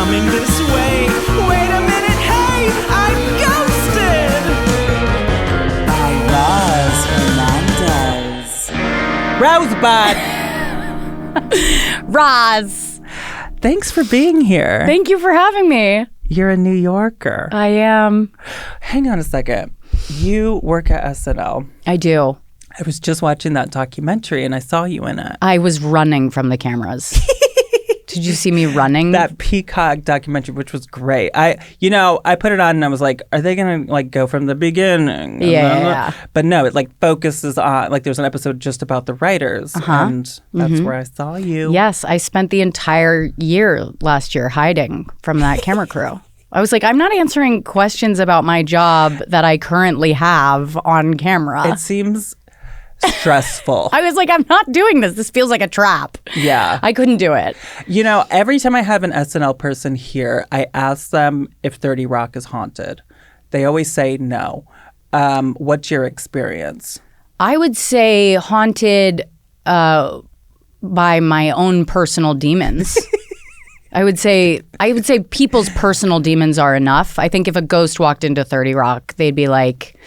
coming this way. Wait a minute, hey, I'm ghosted! By Roz Hernandez. Rosebud! Roz! Thanks for being here. Thank you for having me. You're a New Yorker. I am. Hang on a second. You work at SNL. I do. I was just watching that documentary and I saw you in it. I was running from the cameras. Did you see me running? That Peacock documentary, which was great. I put it on and I was like, are they going to like go from the beginning? Yeah. But no, it like focuses on, like there's an episode just about the writers. And that's where I saw you. Yes, I spent the entire year last year hiding from that camera crew. I was like, I'm not answering questions about my job that I currently have on camera. It seems stressful. I was like, I'm not doing this. This feels like a trap. Yeah. I couldn't do it. You know, every time I have an SNL person here, I ask them if 30 Rock is haunted. They always say no. What's your experience? I would say haunted by my own personal demons. I would say people's personal demons are enough. I think if a ghost walked into 30 Rock, they'd be like,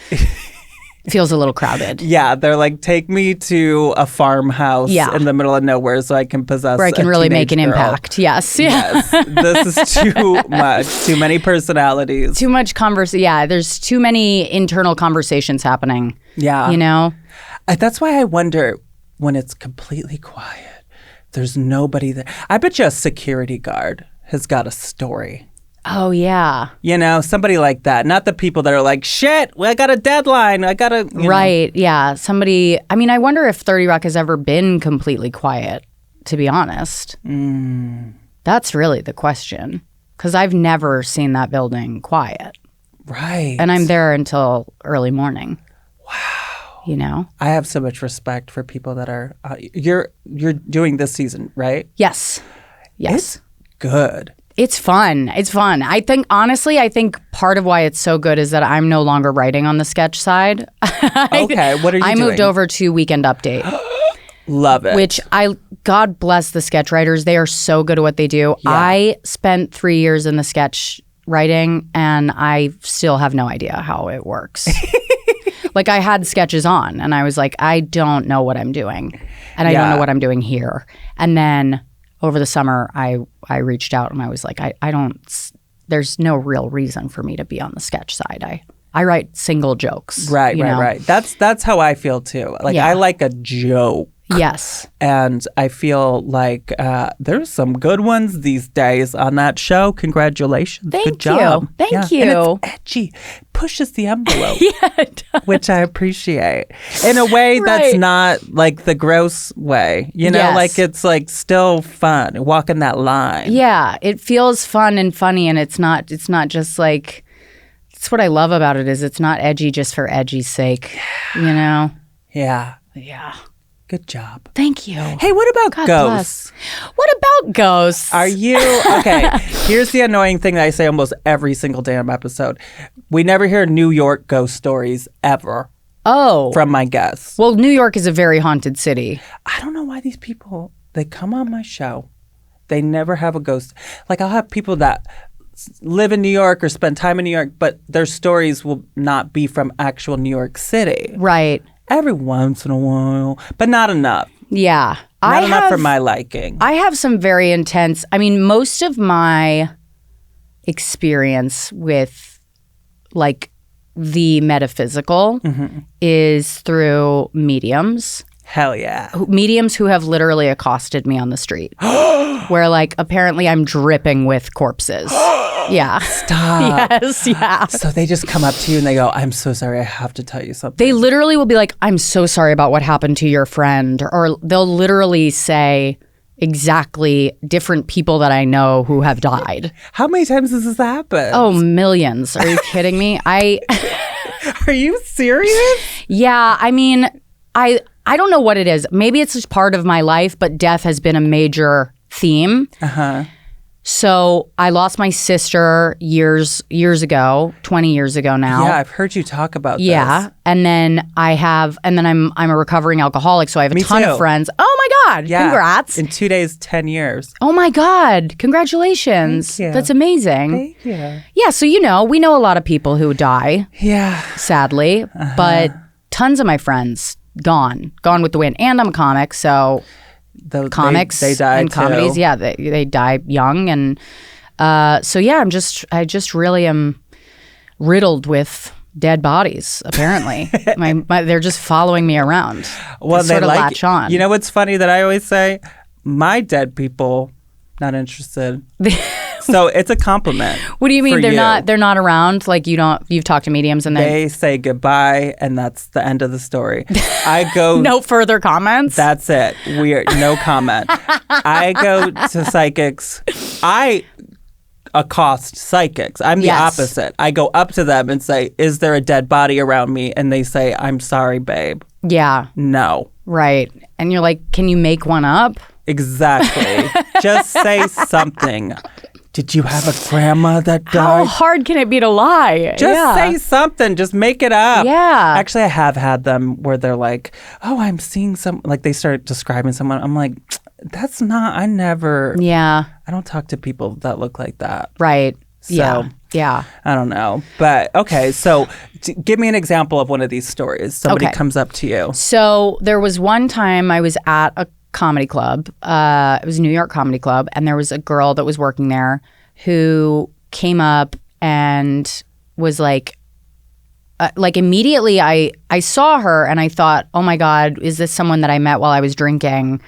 feels a little crowded. Yeah, they're like, take me to a farmhouse in the middle of nowhere so I can possess where I can really make an girl. impact. Yes. Yes. This is too much. Too many personalities. Too much Yeah, there's too many internal conversations happening. Yeah. You know? That's why I wonder when it's completely quiet. There's nobody there. I bet you a security guard has got a story. Oh, yeah. You know, somebody like that. Not the people that are like, shit, I got a deadline. I got to. Right. Yeah. Somebody. I mean, I wonder if 30 Rock has ever been completely quiet, to be honest. That's really the question. Because I've never seen that building quiet. Right. And I'm there until early morning. Wow. You know? I have so much respect for people that are. You're doing this season, right? Yes. It's good. It's fun. It's fun. I think part of why it's so good is that I'm no longer writing on the sketch side. Okay, what are you doing? I moved over to Weekend Update. Love it. Which God bless the sketch writers. They are so good at what they do. Yeah. I spent 3 years in the sketch writing and I still have no idea how it works. Like I had sketches on and I was like, I don't know what I'm doing. And I don't know what I'm doing here. And then over the summer, I reached out and I was like, there's no real reason for me to be on the sketch side. I write single jokes. Right. That's how I feel too. Like I like a joke. Yes. And I feel like there's some good ones these days on that show. Congratulations. Good job. Thank you. And it's edgy. Pushes the envelope. Yeah, it does. Which I appreciate. In a way that's not like the gross way. You know, like it's like still fun. Walking that line. Yeah. It feels fun and funny and it's not just like, it's what I love about it is it's not edgy just for edgy's sake. You know? Yeah. Yeah. Good job. Thank you. Hey, what about God ghosts? Bless. What about ghosts? Are you okay? Here's the annoying thing that I say almost every single damn episode. We never hear New York ghost stories ever. Oh. From my guests. Well, New York is a very haunted city. I don't know why these people, they come on my show. They never have a ghost. Like I'll have people that live in New York or spend time in New York, but their stories will not be from actual New York City. Right. Every once in a while, but not enough. Yeah. Not enough for my liking. I have some very intense, most of my experience with like the metaphysical is through mediums. Hell yeah. Mediums who have literally accosted me on the street. Where like apparently I'm dripping with corpses. Yeah. Stop. Yes, yeah. So they just come up to you and they go, I'm so sorry, I have to tell you something. They literally will be like, I'm so sorry about what happened to your friend. Or they'll literally say exactly different people that I know who have died. How many times has this happened? Oh, millions. Are you kidding me? Are you serious? Yeah, I don't know what it is. Maybe it's just part of my life, but death has been a major theme. Uh-huh. So I lost my sister years ago, 20 years ago now. Yeah, I've heard you talk about this. Yeah. And then I'm a recovering alcoholic, so I have a ton of friends. Oh my God. Yeah. Congrats. In 2 days, 10 years. Oh my God. Congratulations. Thank you. That's amazing. Thank you. Yeah. So, we know a lot of people who die, Yeah. sadly, but tons of my friends gone with the wind. And I'm a comic. So comics they die and too. comedies, yeah, they die young. And so, yeah, I just really am riddled with dead bodies, apparently. They're just following me around. Well, they they sort of like latch on. You know what's funny that I always say? My dead people, not interested. So it's a compliment. What do you mean for they're not around? Like you've talked to mediums and they say goodbye and that's the end of the story. I go no further comments. That's it. No comment. I go to psychics. I accost psychics. I'm the opposite. I go up to them and say, "Is there a dead body around me?" And they say, "I'm sorry, babe." Yeah. No. Right. And you're like, "Can you make one up?" Exactly. Just say something. Did you have a grandma that died? How hard can it be to lie? Just say something. Just make it up. Yeah. Actually, I have had them where they're like, "Oh, I'm seeing some," like they start describing someone. I'm like, that's not, I never, Yeah. I don't talk to people that look like that. Right. So, Yeah. I don't know. But okay, so give me an example of one of these stories. Somebody comes up to you. So there was one time I was at a comedy club. It was a New York comedy club. And there was a girl that was working there who came up and was like immediately I saw her and I thought, oh my God, is this someone that I met while I was drinking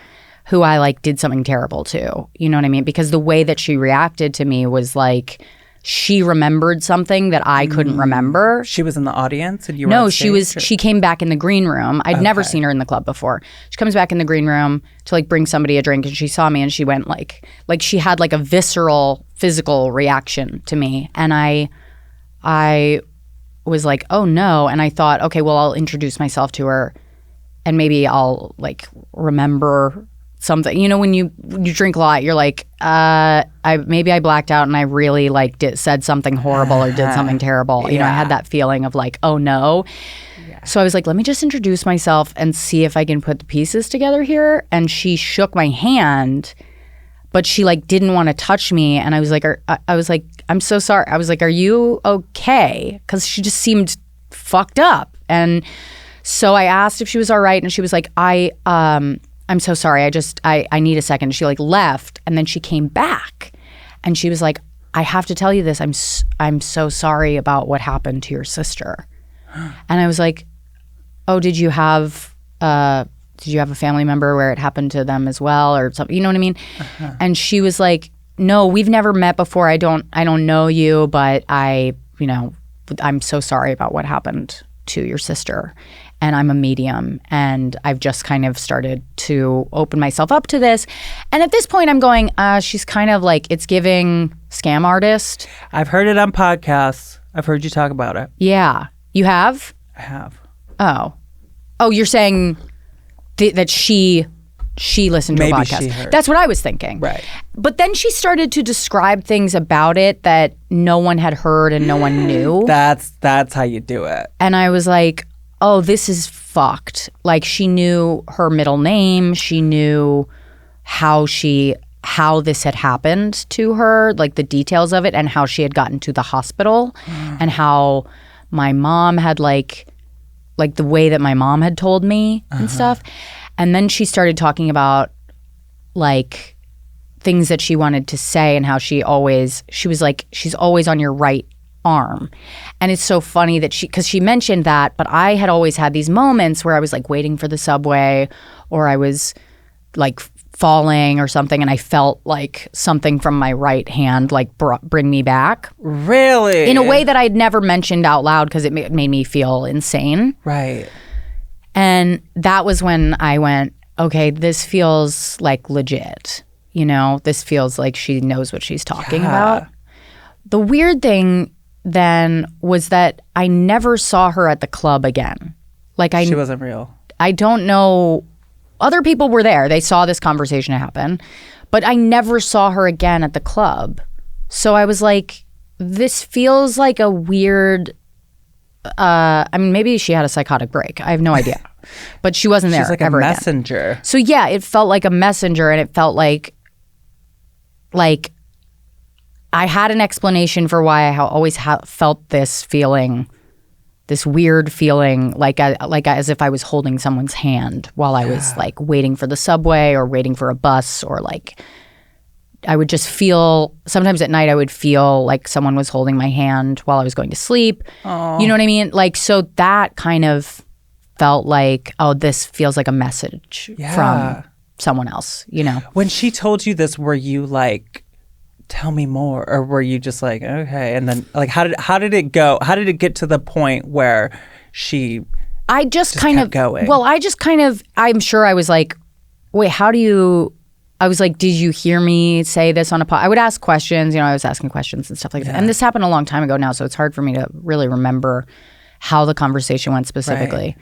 who I like did something terrible to? You know what I mean? Because the way that she reacted to me was like she remembered something that I couldn't remember. She was in the audience and you were No, on she stage, she came back in the green room. I'd never seen her in the club before. She comes back in the green room to like bring somebody a drink and she saw me and she went like she had like a visceral physical reaction to me. And I was like, oh no. And I thought, okay, well, I'll introduce myself to her and maybe I'll like remember something. You know, when you drink a lot, you're like, maybe I blacked out and I really like said something horrible or did something terrible. You know, I had that feeling of like, oh no. Yeah. So I was like, let me just introduce myself and see if I can put the pieces together here. And she shook my hand, but she like didn't want to touch me. And I was like, I'm so sorry. I was like, are you okay? Because she just seemed fucked up. And so I asked if she was all right. And she was like, I'm so sorry. I need a second. She like left and then she came back and she was like, I have to tell you this. I'm so sorry about what happened to your sister. And I was like, oh, did you have a family member where it happened to them as well or something? You know what I mean? Uh-huh. And she was like, no, we've never met before. I don't know you, but I'm so sorry about what happened to your sister. And I'm a medium and I've just kind of started to open myself up to this. And at this point I'm going, she's kind of like, it's giving scam artist. I've heard it on podcasts. I've heard you talk about it. Yeah. You have? I have. Oh, you're saying that she listened to Maybe a podcast. She heard. That's what I was thinking. Right. But then she started to describe things about it that no one had heard and no one knew. That's how you do it. And I was like, oh, this is fucked. Like she knew her middle name. She knew how this had happened to her, like the details of it and how she had gotten to the hospital and how my mom had like the way that my mom had told me and stuff. And then she started talking about like things that she wanted to say and how she was like, she's always on your right arm. And it's so funny that because she mentioned that, but I had always had these moments where I was like waiting for the subway or I was like falling or something and I felt like something from my right hand like bring me back. Really? In a way that I'd never mentioned out loud because it made me feel insane. Right. And that was when I went, okay, this feels like legit. You know, this feels like she knows what she's talking about. The weird thing then was that I never saw her at the club again. Like she wasn't real. I don't know. Other people were there. They saw this conversation happen, but I never saw her again at the club. So I was like, this feels like a weird. I mean, maybe she had a psychotic break. I have no idea. But she wasn't there She's like ever a again. messenger. So yeah, it felt like a messenger, and it felt like I had an explanation for why I always felt this feeling, this weird feeling, like as if I was holding someone's hand while I was like waiting for the subway or waiting for a bus, or like I would just feel, sometimes at night I would feel like someone was holding my hand while I was going to sleep. Aww. You know what I mean? Like, so that kind of felt like, oh, this feels like a message from someone else, you know? When she told you this, were you like, tell me more, or were you just like, okay? And then like, how did it go? How did it get to the point where I just kind kept of going? Well, I'm sure I was like, wait, I was like, did you hear me say this on a pod? I would ask questions, I was asking questions and stuff like that. And this happened a long time ago now, so it's hard for me to really remember how the conversation went specifically. Right.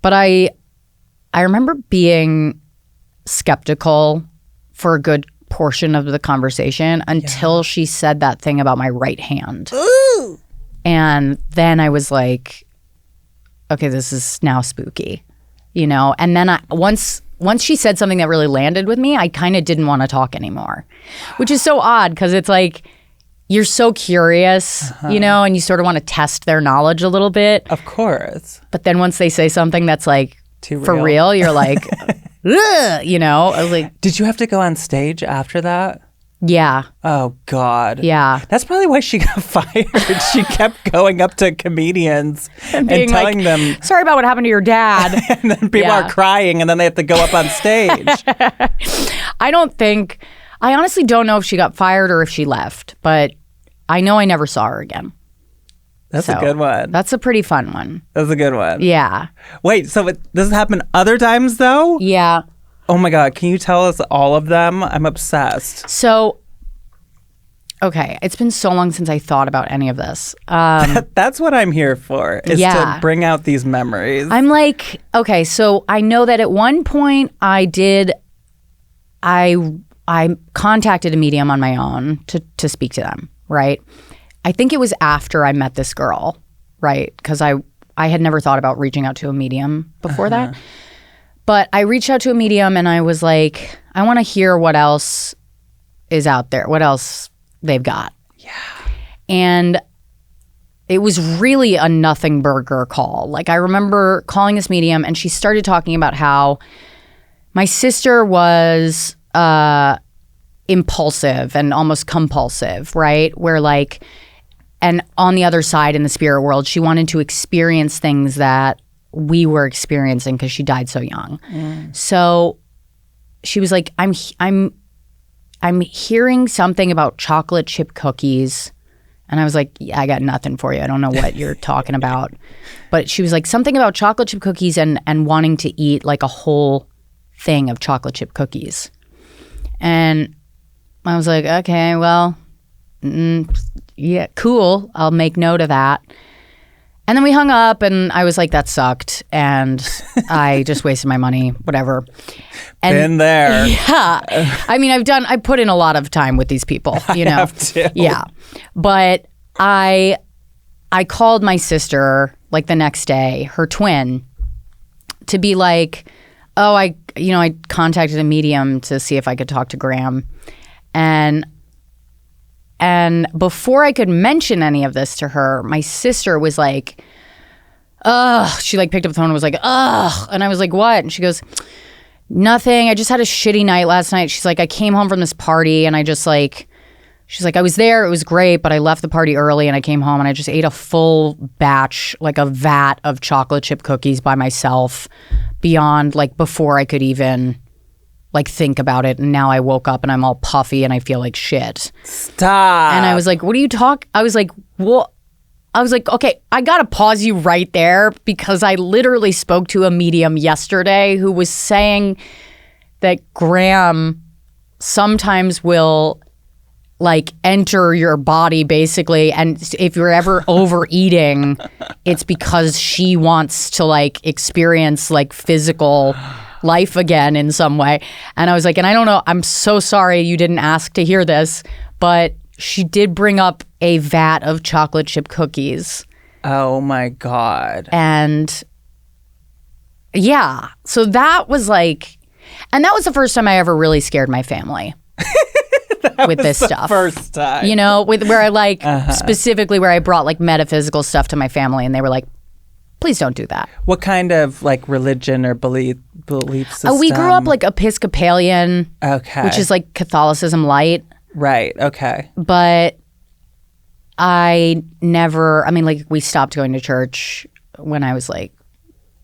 But I remember being skeptical for a good portion of the conversation until she said that thing about my right hand. Ooh. And then I was like, okay, this is now spooky, And then once she said something that really landed with me, I kind of didn't want to talk anymore, which is so odd because it's like you're so curious, and you sort of want to test their knowledge a little bit. Of course. But then once they say something that's like Too for real, you're like, ugh, I was like, did you have to go on stage after that? yeah. Oh, God. Yeah. That's probably why she got fired. She kept going up to comedians and Being telling like, them. sorry about what happened to your dad. And then people are crying, and then they have to go up on stage. I honestly don't know if she got fired or if she left, but I know I never saw her again. That's a good one. That's a pretty fun one. That's a good one. Yeah. Wait, so this happened other times, though? Yeah. Oh, my God. Can you tell us all of them? I'm obsessed. So, okay. It's been so long since I thought about any of this. That's what I'm here for, is to bring out these memories. I'm like, okay, so I know that at one point I contacted a medium on my own to speak to them, right? I think it was after I met this girl, right? Because I had never thought about reaching out to a medium before that. But I reached out to a medium and I was like, I want to hear what else is out there, what else they've got. Yeah. And it was really a nothing burger call. Like I remember calling this medium and she started talking about how my sister was impulsive and almost compulsive, right? Where like, and on the other side in the spirit world, she wanted to experience things that we were experiencing because she died so young. So she was like, I'm hearing something about chocolate chip cookies. And I was like, yeah, I got nothing for you. I don't know what you're talking about. But she was like, something about chocolate chip cookies and wanting to eat like a whole thing of chocolate chip cookies. And I was like, okay, well, yeah, cool. I'll make note of that. And then we hung up and I was like, that sucked. And I just wasted my money, whatever. And been there. Yeah. I mean, I put in a lot of time with these people, I have to. Yeah. But I called my sister like the next day, her twin, to be like, oh, I contacted a medium to see if I could talk to Graham. And before I could mention any of this to her, my sister was like, ugh. She like picked up the phone and was like, ugh. And I was like, what? And she goes, nothing. I just had a shitty night last night. She's like, I came home from this party and I just like, she's like, I was there. It was great, but I left the party early and I came home and I just ate a full batch, like a vat of chocolate chip cookies by myself beyond like before I could even like think about it. And now I woke up and I'm all puffy and I feel like shit. Stop. And I was like, what do you talk? I was like, what? I was like, okay, I got to pause you right there because I literally spoke to a medium yesterday who was saying that Graham sometimes will like enter your body basically. And if you're ever overeating, it's because she wants to like experience like physical life again in some way. And I was like, and I don't know, I'm so sorry you didn't ask to hear this, but she did bring up a vat of chocolate chip cookies. Oh my God. And Yeah. So that was like, and that was the first time I ever really scared my family with this stuff. First time. You know, where I specifically where I brought like metaphysical stuff to my family and they were like, please don't do that. What kind of like religion or belief system? We grew up like Episcopalian, Okay. which is like Catholicism light. Right. Okay. But I mean, like we stopped going to church when I was like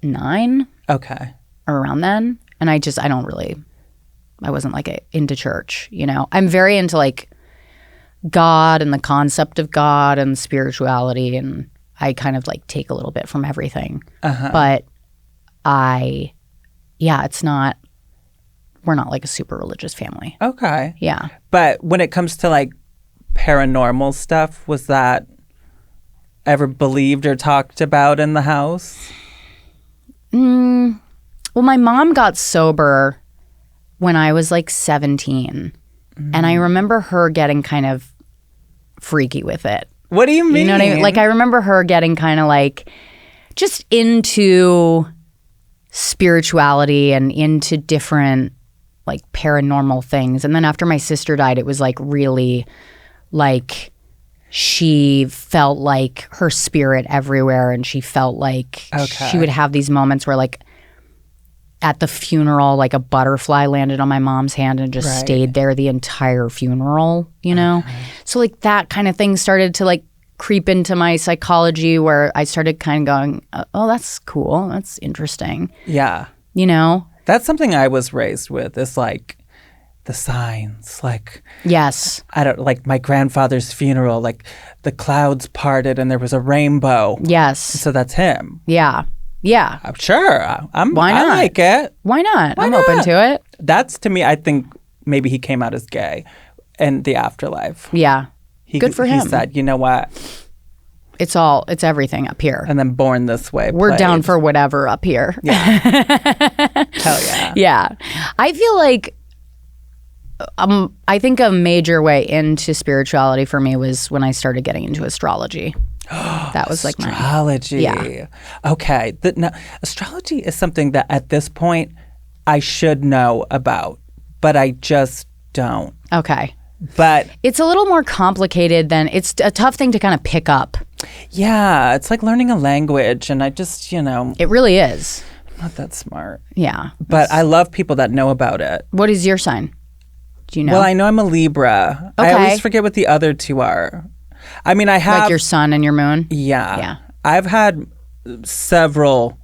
9 Okay. or around then. And I wasn't like into church, you know. I'm very into like God and the concept of God and spirituality, and I kind of like take a little bit from everything. But we're not like a super religious family. Okay. Yeah. But when it comes to like paranormal stuff, was that ever believed or talked about in the house? Well, my mom got sober when I was like 17. And I remember her getting kind of freaky with it. What do you mean? You know what I mean? Like I remember her getting kind of like just into spirituality and into different like paranormal things. And then after my sister died, it was like really like she felt like her spirit everywhere, and she felt like she would have these moments where like at the funeral, like a butterfly landed on my mom's hand and just stayed there the entire funeral, you know? So like that kind of thing started to like creep into my psychology, where I started kind of going, oh, that's cool. That's interesting. Yeah. You know? That's something I was raised with. It's like the signs, like yes, like my grandfather's funeral, like the clouds parted and there was a rainbow. Yes. So that's him. Yeah. Yeah. I'm sure. Why not? I like it. Why not? Why I'm not? open to it. That's, to me, I think maybe he came out as gay in the afterlife. Yeah. Good for him. He said, you know what? It's everything up here. And then Born This Way. We're down for whatever up here. Yeah. Hell yeah. Yeah. I feel like I think a major way into spirituality for me was when I started getting into astrology. That was like astrology. Yeah. Okay. Now, astrology is something that at this point I should know about, but I just don't. Okay. But it's a little more complicated than it's a tough thing to kind of pick up. Yeah, it's like learning a language, and I just, it really is. I'm not that smart. Yeah. But I love people that know about it. What is your sign? Do you know? Well, I know I'm a Libra. Okay. I always forget what the other two are. I mean, I have like your sun and your moon? Yeah. Yeah. I've had several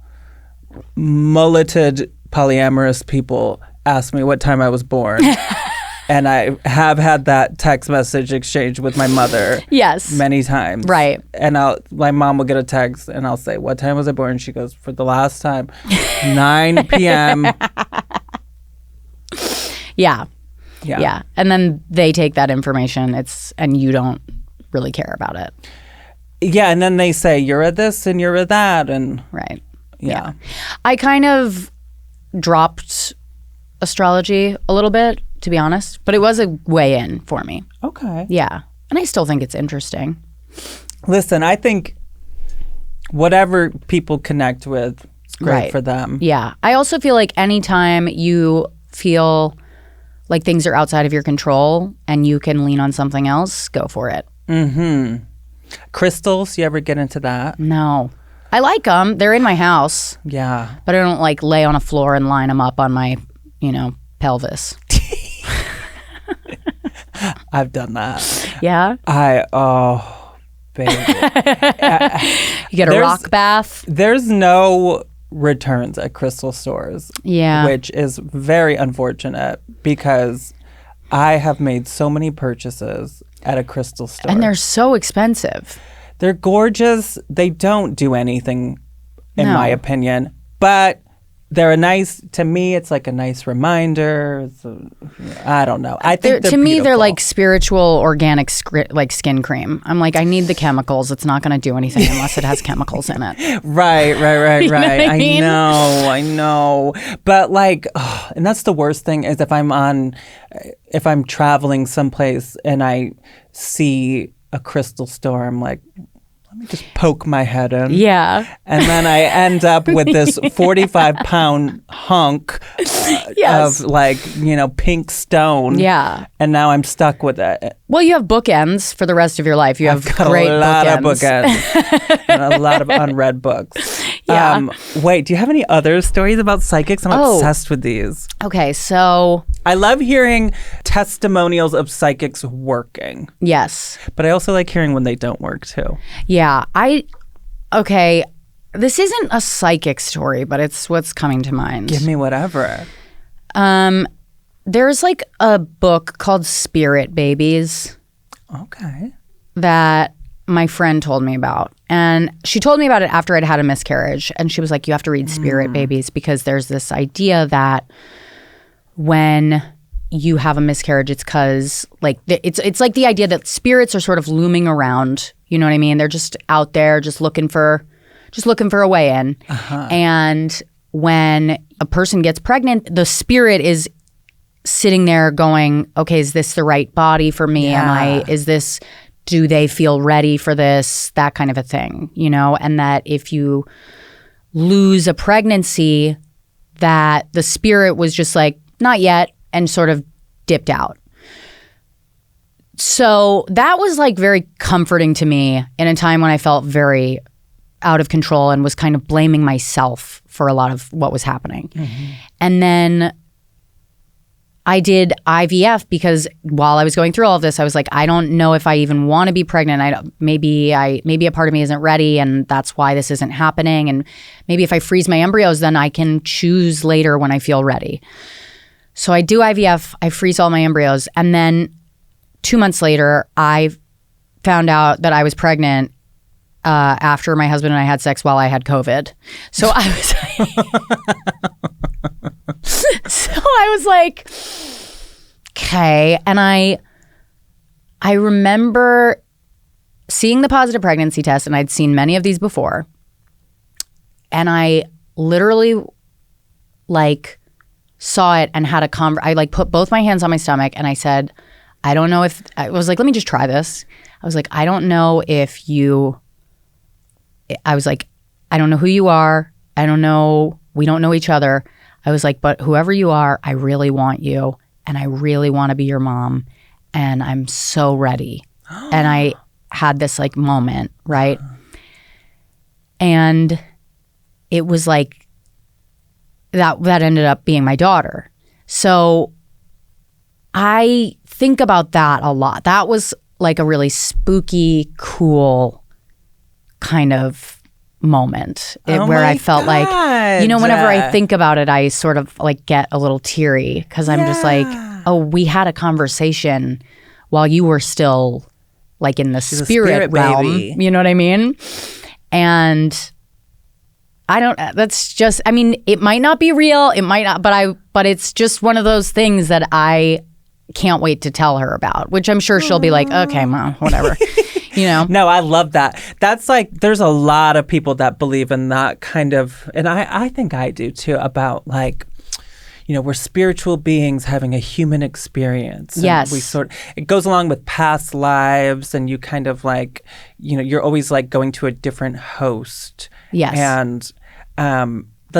mulleted polyamorous people ask me what time I was born. And I have had that text message exchange with my mother. Yes. Many times. Right. And my mom will get a text and I'll say, what time was I born? And she goes, for the last time, 9 p.m. Yeah. Yeah. Yeah. And then they take that information and you don't really care about it. Yeah. And then they say, you're a this and you're a that. And right. Yeah. I kind of dropped astrology a little bit, to be honest, but it was a way in for me. Okay. Yeah. And I still think it's interesting. Listen, I think whatever people connect with, it's great for them. Yeah. I also feel like anytime you feel like things are outside of your control and you can lean on something else, go for it. Mm-hmm. Crystals, you ever get into that? No. I like them. They're in my house. Yeah. But I don't like lay on a floor and line them up on my, pelvis. I've done that. Yeah? Baby. You get a rock bath? There's no returns at crystal stores. Yeah. Which is very unfortunate because I have made so many purchases at a crystal store. And they're so expensive. They're gorgeous. They don't do anything, in my opinion. But they're to me, it's like a nice reminder. I don't know. I think to me, they're like spiritual organic like skin cream. I'm like, I need the chemicals. It's not going to do anything unless it has chemicals in it. Right. You know what I mean? I know. But and that's the worst thing is if I'm traveling someplace and I see a crystal store, I'm like, let me just poke my head in. Yeah. And then I end up with this 45-pound hunk Yes. of like, pink stone. Yeah. And now I'm stuck with it. Well, you have bookends for the rest of your life. You have Got great a lot bookends. of bookends and a lot of unread books. Yeah. Wait, do you have any other stories about psychics? I'm obsessed with these. Okay, so I love hearing testimonials of psychics working, yes. but I also like hearing when they don't work too. Yeah, this isn't a psychic story, but it's what's coming to mind. Give me whatever. There's like a book called Spirit Babies Okay. that my friend told me about. And she told me about it after I'd had a miscarriage. And she was like, you have to read Spirit Babies because there's this idea that when you have a miscarriage, it's because like it's like the idea that spirits are sort of looming around. You know what I mean? They're just out there, just looking for a way in. And when a person gets pregnant, the spirit is sitting there going, okay, is this the right body for me? Yeah. Do they feel ready for this? That kind of a thing, and that if you lose a pregnancy, that the spirit was just like, not yet, and sort of dipped out. So that was like very comforting to me in a time when I felt very out of control and was kind of blaming myself for a lot of what was happening. And then I did IVF because while I was going through all of this, I was like, I don't know if I even want to be pregnant. Maybe a part of me isn't ready, and that's why this isn't happening. And maybe if I freeze my embryos, then I can choose later when I feel ready. So I do IVF, I freeze all my embryos, and then 2 months later, I found out that I was pregnant after my husband and I had sex while I had COVID. So I was like, okay. And I remember seeing the positive pregnancy test, and I'd seen many of these before. And I literally saw it and had I put both my hands on my stomach and I said, I don't know if, I was like, let me just try this. I was like, I don't know who you are. I don't know. We don't know each other. I was like, but whoever you are, I really want you. And I really want to be your mom. And I'm so ready. And I had this moment, right? And it was like, that ended up being my daughter. So I think about that a lot. That was like a really spooky, cool kind of moment where I felt like, whenever I think about it, I sort of get a little teary because I'm just like, oh, we had a conversation while you were still in the spirit realm. Baby. You know what I mean? And it might not be real. It might not, but it's just one of those things that I can't wait to tell her about, which I'm sure she'll be like, okay, Mom, whatever. No, I love that. That's there's a lot of people that believe in that kind of, and I think I do too, about we're spiritual beings having a human experience. And yes. It goes along with past lives, and you kind of you're always going to a different host. Yes. And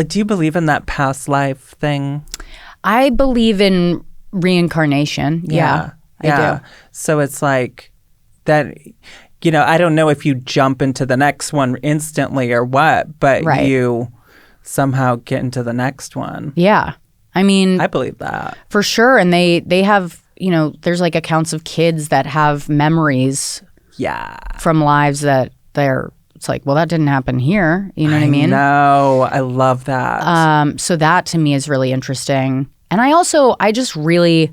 do you believe in that past life thing? I believe in reincarnation. Yeah, I do. So it's that, I don't know if you jump into the next one instantly or what, but right. You somehow get into the next one. Yeah. I mean, I believe that. For sure. And they have, there's accounts of kids that have memories from lives that it's well, that didn't happen here. You know what I mean? No, I love that. So that to me is really interesting. And I just really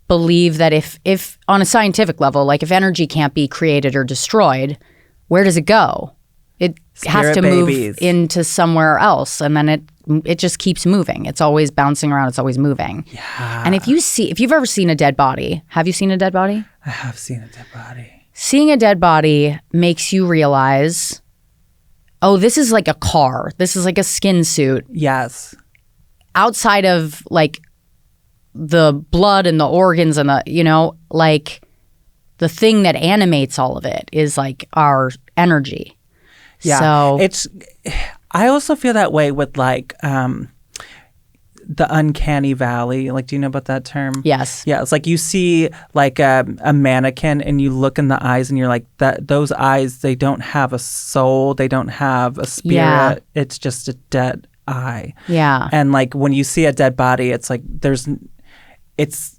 believe that if on a scientific level, if energy can't be created or destroyed, where does it go? It has to move into somewhere else, and then it just keeps moving. It's always bouncing around. It's always moving. Yeah. And if you've ever seen a dead body, have you seen a dead body? I have seen a dead body. Seeing a dead body makes you realize, oh, this is like a car. This is like a skin suit. Yes. Outside of the blood and the organs and the, the thing that animates all of it is like our energy. Yeah. So I also feel that way with like the uncanny valley. Like, do you know about that term? yes. Yeah, it's like you see like a mannequin and you look in the eyes and you're like, those eyes, they don't have a soul. They don't have a spirit. Yeah. It's just a dead eye. Yeah. And like when you see a dead body, it's like it's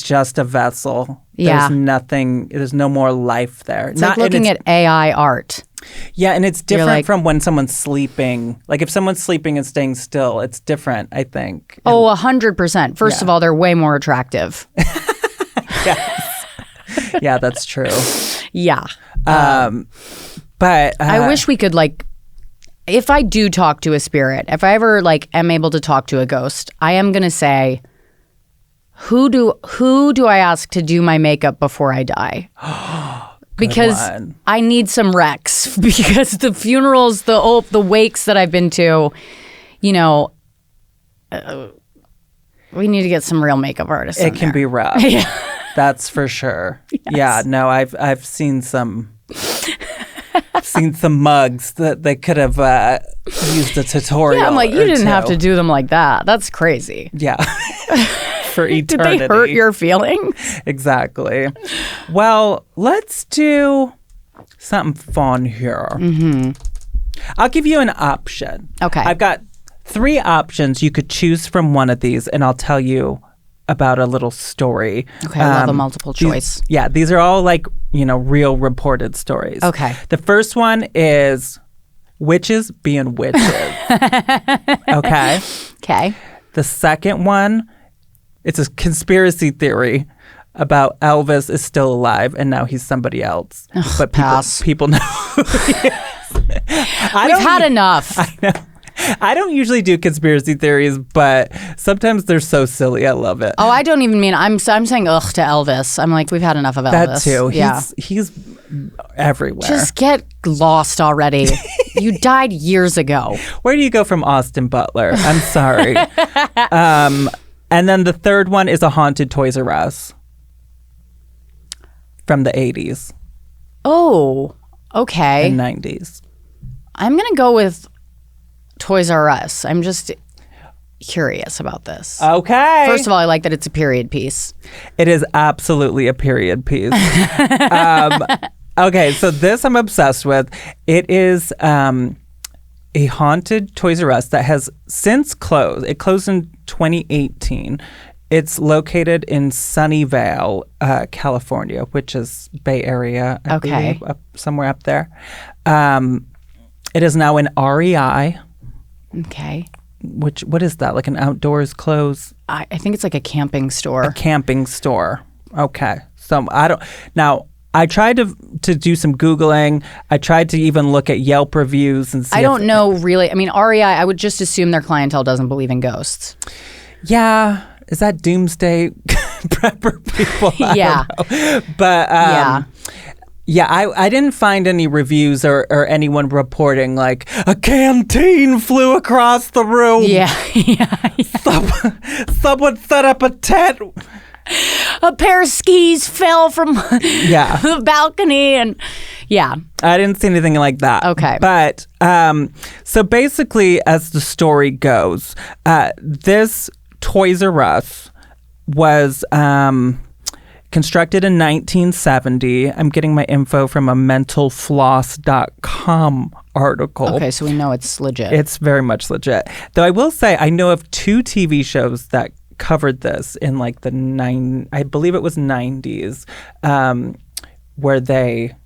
just a vessel. Yeah. There's no more life there. It's like looking at AI art. Yeah, and it's different like- from when someone's sleeping. Like if someone's sleeping and staying still, it's different, I think. Oh, 100%. First of all, they're way more attractive. Yes. Yeah, that's true. Yeah. But I wish we could like, if I do talk to a spirit, if I ever like am able to talk to a ghost, I am going to say, who do I ask to do my makeup before I die? Because one. I need some Rex. Because the funerals, the wakes that I've been to, you know, we need to get some real makeup artists. It can be rough. Yeah. That's for sure. Yes. Yeah, no, I've seen some mugs that they could have used a tutorial. Yeah, I'm like, you or didn't have two. to do them like that. That's crazy. Yeah. For Did eternity. they hurt your feelings? Exactly. Well, let's do something fun here. Mm-hmm. I'll give you an option. Okay. I've got 3 options. You could choose from one of these, and I'll tell you about a little story. Okay, I love a multiple choice. These are all like, real reported stories. Okay. The first one is witches being witches. Okay. Okay. The second one, it's a conspiracy theory about Elvis is still alive and now he's somebody else. But pass. people know who he is. We've had enough. I know. I don't usually do conspiracy theories, but sometimes they're so silly. I love it. Oh, I don't even mean I'm saying ugh to Elvis. I'm like, we've had enough of Elvis. That too. Yeah. He's everywhere. Just get lost already. You died years ago. Where do you go from Austin Butler? I'm sorry. And then the third one is a haunted Toys R Us from the 80s Oh, okay. and 90s. I'm going to go with Toys R Us. I'm just curious about this. Okay. First of all, I like that it's a period piece. It is absolutely a period piece. Okay, so this I'm obsessed with. It is a haunted Toys R Us that has since closed. It closed in 2018. It's located in Sunnyvale, California, which is Bay Area, I believe, somewhere up there. It is now an REI. Okay. What is that? Like an outdoors clothes? I think it's like a camping store. A camping store. Okay. So I tried to do some Googling. I tried to even look at Yelp reviews and see. I don't know really. I mean, REI, I would just assume their clientele doesn't believe in ghosts. Yeah. Is that doomsday prepper people? Yeah. I don't know. But yeah, I didn't find any reviews or anyone reporting like a canteen flew across the room. Yeah. Someone set up a tent. A pair of skis fell from Yeah. the balcony and yeah. I didn't see anything like that. Okay. But so basically, as the story goes, this Toys R Us was constructed in 1970. I'm getting my info from a mentalfloss.com article. Okay, so we know it's legit. It's very much legit. Though I will say, I know of 2 TV shows that covered this in like the I believe it was 90s, where they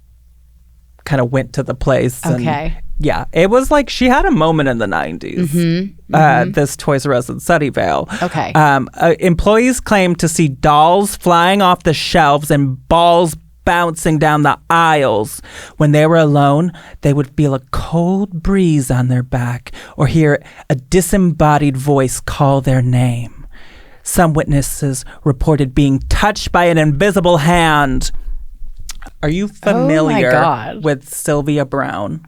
kind of went to the place. Okay. And, yeah, it was like she had a moment in the 90s. This Toys R Us in Sunnyvale. Okay. Employees claimed to see dolls flying off the shelves and balls bouncing down the aisles. When they were alone, they would feel a cold breeze on their back or hear a disembodied voice call their name. Some witnesses reported being touched by an invisible hand. Are you familiar with Sylvia Brown?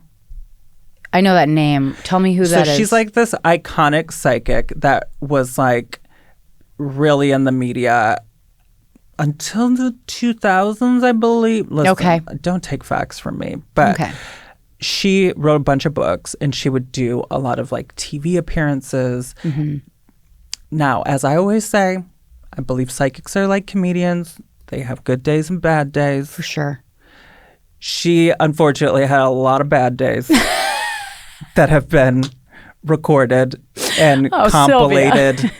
I know that name. Tell me who that is. So she's like this iconic psychic that was like really in the media until the 2000s, I believe. Listen, Okay. don't take facts from me, but Okay. she wrote a bunch of books, and she would do a lot of like TV appearances. Now, as I always say, I believe psychics are like comedians. They have good days and bad days. For sure. She unfortunately had a lot of bad days that have been recorded and compilated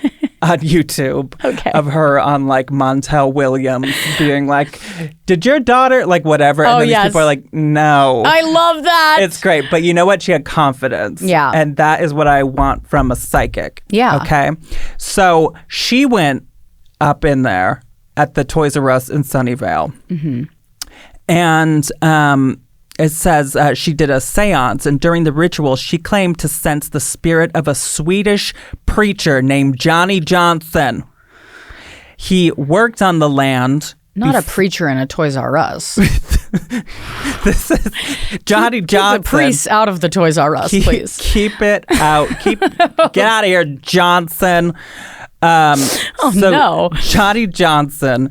on YouTube of her on like Montel Williams being like, did your daughter, like whatever. And then these people are like, no. I love that. It's great. But you know what? She had confidence. Yeah. And that is what I want from a psychic. Yeah. Okay. So she went up in there at the Toys R Us in Sunnyvale. And it says she did a seance, and during the ritual, she claimed to sense the spirit of a Swedish preacher named Johnny Johnson. He worked on the land. Not a preacher in a Toys R Us. This is Johnny Johnson. The priests out of the Toys R Us, please. Keep it out. Get out of here, Johnson. No. Johnny Johnson,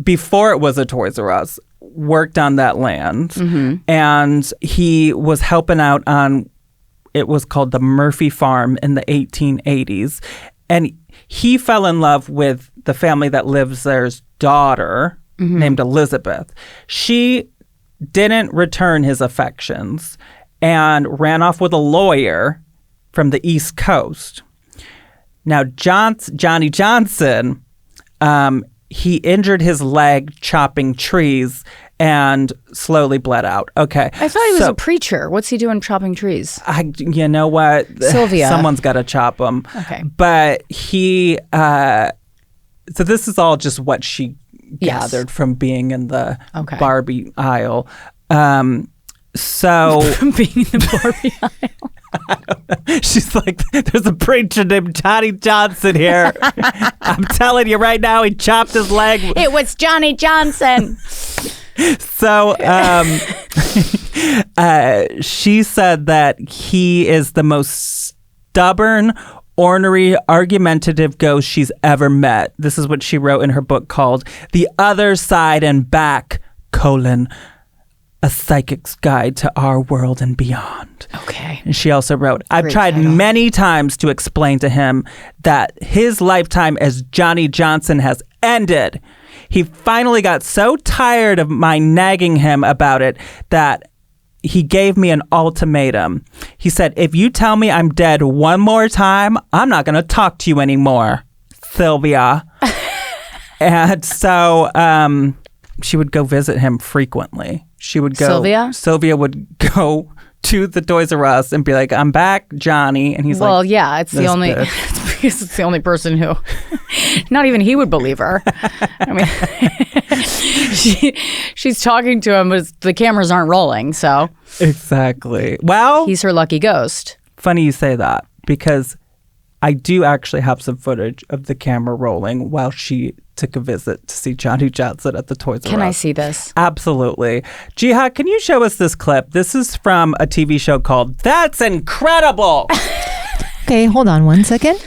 before it was a Toys R Us, worked on that land, and he was helping out on, it was called the Murphy Farm in the 1880s, and he fell in love with the family that lives there's daughter named Elizabeth. She didn't return his affections and ran off with a lawyer from the East Coast. Now, Johnny Johnson, he injured his leg chopping trees and slowly bled out. Okay. I thought he was a preacher. What's he doing chopping trees? You know what? Sylvia. Someone's got to chop them. Okay. But he, so this is all just what she gathered from being in the Barbie aisle. So From being in the Barbie aisle. She's like, there's a preacher named Johnny Johnson here. I'm telling you right now, he chopped his leg. It was Johnny Johnson. So she said that he is the most stubborn, ornery, argumentative ghost she's ever met. This is what she wrote in her book called The Other Side and Back, A Psychic's Guide to Our World and Beyond. Okay. And she also wrote, I've tried many times to explain to him that his lifetime as Johnny Johnson has ended. He finally got so tired of my nagging him about it that he gave me an ultimatum. He said, if you tell me I'm dead one more time, I'm not going to talk to you anymore, Sylvia. And so she would go visit him frequently. She would go. Sylvia would go to the Toys R Us and be like, I'm back, Johnny. And he's like, well, yeah, it's the only, it's because it's the only person who, not even he would believe her. I mean, she's talking to him, but the cameras aren't rolling, so. Exactly. Well, he's her lucky ghost. Funny you say that, because I do actually have some footage of the camera rolling while she took a visit to see Johnny Johnson at the Toys R Us. Can I see this? Absolutely. Jiha, can you show us this clip? This is from a TV show called That's Incredible. Okay, hold on one second.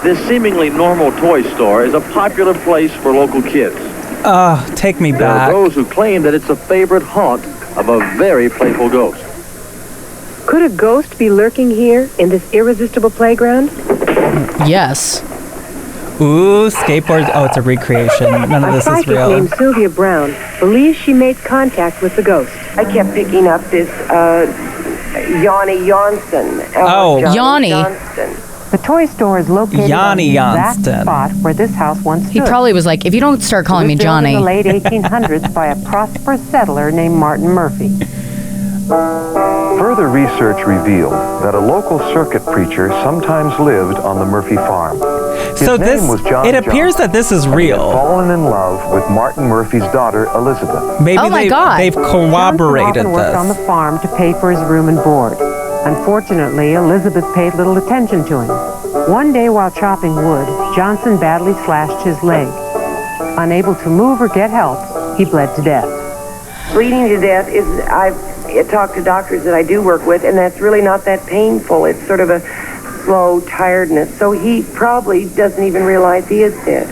This seemingly normal toy store is a popular place for local kids. Oh, take me There back. are those who claim that it's a favorite haunt of a very playful ghost. Could a ghost be lurking here in this irresistible playground? Yes. Ooh, skateboards. Oh, it's a recreation. None of this is real. A psychic named Sylvia Brown believes she made contact with the ghost. I kept picking up this Yanni Janssen. Yanni. The toy store is located Yanni on that Janssen. spot where this house once stood. He probably was like, if you don't start calling me It was built Johnny. in the late 1800s by a prosperous settler named Martin Murphy. Further research revealed that a local circuit preacher sometimes lived on the Murphy farm. His So name was John it appears Johnson, that this is and he had real. fallen in love with Martin Murphy's daughter, Elizabeth. Maybe Oh my God. they've corroborated Johnson often worked on the this. farm to pay for his room and board. Unfortunately, Elizabeth paid little attention to him. One day while chopping wood, Johnson badly slashed his leg. Unable to move or get help, he bled to death. Bleeding to death is, I've talked to doctors that I do work with, and that's really not that painful. It's sort of a slow tiredness. So he probably doesn't even realize he is dead.